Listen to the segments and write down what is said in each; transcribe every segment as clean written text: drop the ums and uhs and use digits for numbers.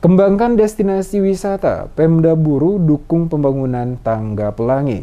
Kembangkan destinasi wisata, Pemda Buru dukung pembangunan Tangga Pelangi.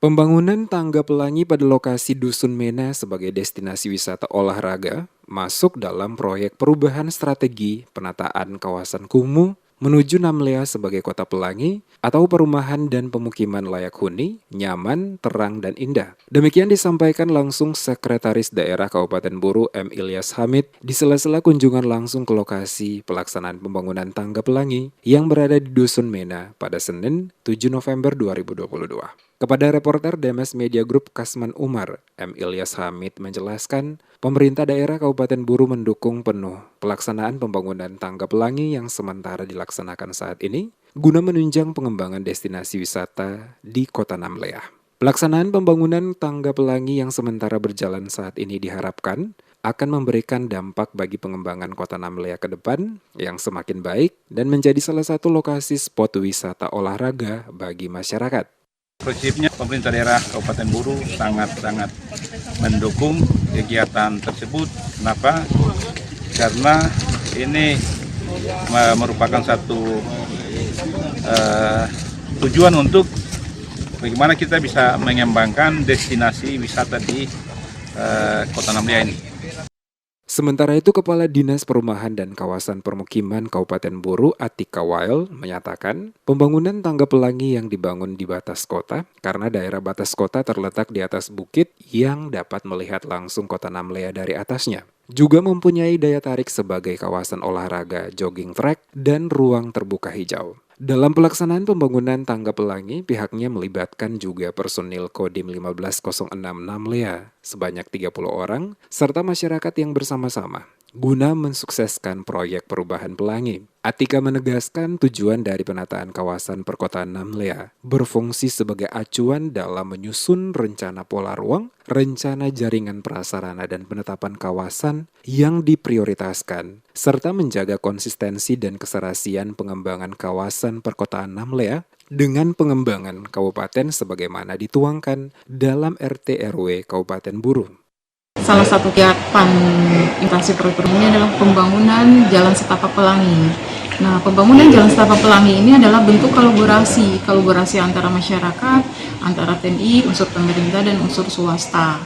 Pembangunan Tangga Pelangi pada lokasi Dusun Mena sebagai destinasi wisata olahraga masuk dalam proyek perubahan strategi penataan kawasan kumuh menuju Namlea sebagai kota pelangi atau perumahan dan pemukiman layak huni, nyaman, terang, dan indah. Demikian disampaikan langsung Sekretaris Daerah Kabupaten Buru M. Ilyas Hamid di sela-sela kunjungan langsung ke lokasi pelaksanaan pembangunan Tangga Pelangi yang berada di Dusun Mena pada Senin 7 November 2022. Kepada reporter DMS Media Group Kasman Umar, M. Ilyas Hamid menjelaskan, pemerintah daerah Kabupaten Buru mendukung penuh pelaksanaan pembangunan Tangga Pelangi yang sementara dilaksanakan saat ini guna menunjang pengembangan destinasi wisata di Kota Namlea. Pelaksanaan pembangunan Tangga Pelangi yang sementara berjalan saat ini diharapkan akan memberikan dampak bagi pengembangan Kota Namlea ke depan yang semakin baik dan menjadi salah satu lokasi spot wisata olahraga bagi masyarakat. Prinsipnya pemerintah daerah Kabupaten Buru sangat-sangat mendukung kegiatan tersebut. Kenapa? Karena ini merupakan satu tujuan untuk bagaimana kita bisa mengembangkan destinasi wisata di Kota Namlea ini. Sementara itu, Kepala Dinas Perumahan dan Kawasan Permukiman Kabupaten Buru Atika Wail menyatakan pembangunan Tangga Pelangi yang dibangun di batas kota karena daerah batas kota terletak di atas bukit yang dapat melihat langsung Kota Namlea dari atasnya. Juga mempunyai daya tarik sebagai kawasan olahraga, jogging track, dan ruang terbuka hijau. Dalam pelaksanaan pembangunan Tangga Pelangi, pihaknya melibatkan juga personil Kodim 1506 Namlea sebanyak 30 orang, serta masyarakat yang bersama-sama, guna mensukseskan proyek perubahan Pelangi. Atika menegaskan tujuan dari penataan kawasan perkotaan Namlea berfungsi sebagai acuan dalam menyusun rencana pola ruang, rencana jaringan prasarana dan penetapan kawasan yang diprioritaskan, serta menjaga konsistensi dan keserasian pengembangan kawasan perkotaan Namlea dengan pengembangan kabupaten sebagaimana dituangkan dalam RT RW Kabupaten Buru. Salah satu kegiatan infrastruktur ini adalah pembangunan Jalan Setapak Pelangi. Nah, pembangunan Jalan Setapak Pelangi ini adalah bentuk kolaborasi antara masyarakat, antara TNI, unsur pemerintah, dan unsur swasta.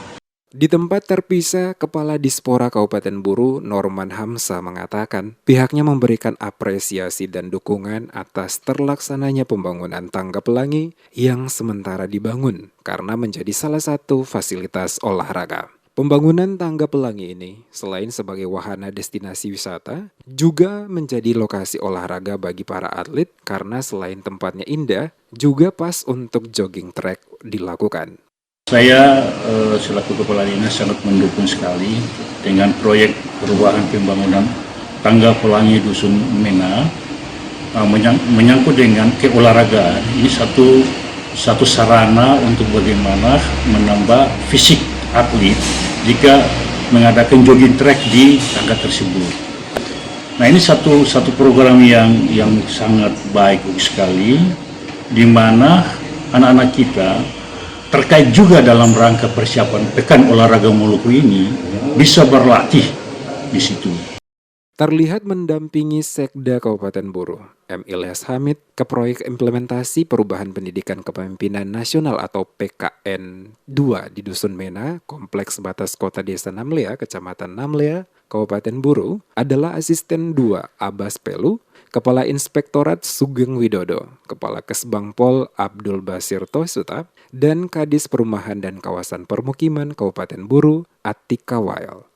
Di tempat terpisah, Kepala Dispora Kabupaten Buru, Norman Hamsa, mengatakan pihaknya memberikan apresiasi dan dukungan atas terlaksananya pembangunan Tangga Pelangi yang sementara dibangun karena menjadi salah satu fasilitas olahraga. Pembangunan Tangga Pelangi ini, selain sebagai wahana destinasi wisata, juga menjadi lokasi olahraga bagi para atlet karena selain tempatnya indah, juga pas untuk jogging track dilakukan. Saya selaku Kepala Dinas sangat mendukung sekali dengan proyek perubahan pembangunan Tangga Pelangi Dusun Mena menyangkut dengan keolahragaan. Ini satu sarana untuk bagaimana menambah fisik atlet jika mengadakan jogging track di tangga tersebut. Nah, ini satu program yang sangat baik sekali, di mana anak-anak kita terkait juga dalam rangka persiapan Pekan Olahraga Maluku ini bisa berlatih di situ. Terlihat mendampingi Sekda Kabupaten Buru, M. Ilyas Hamid, ke proyek implementasi perubahan pendidikan kepemimpinan nasional atau PKN 2 di Dusun Mena, Kompleks Batas Kota Desa Namlea, Kecamatan Namlea, Kabupaten Buru, adalah Asisten 2 Abbas Pelu, Kepala Inspektorat Sugeng Widodo, Kepala Kesbangpol Abdul Basir Tosuta, dan Kadis Perumahan dan Kawasan Permukiman Kabupaten Buru Atika Wail.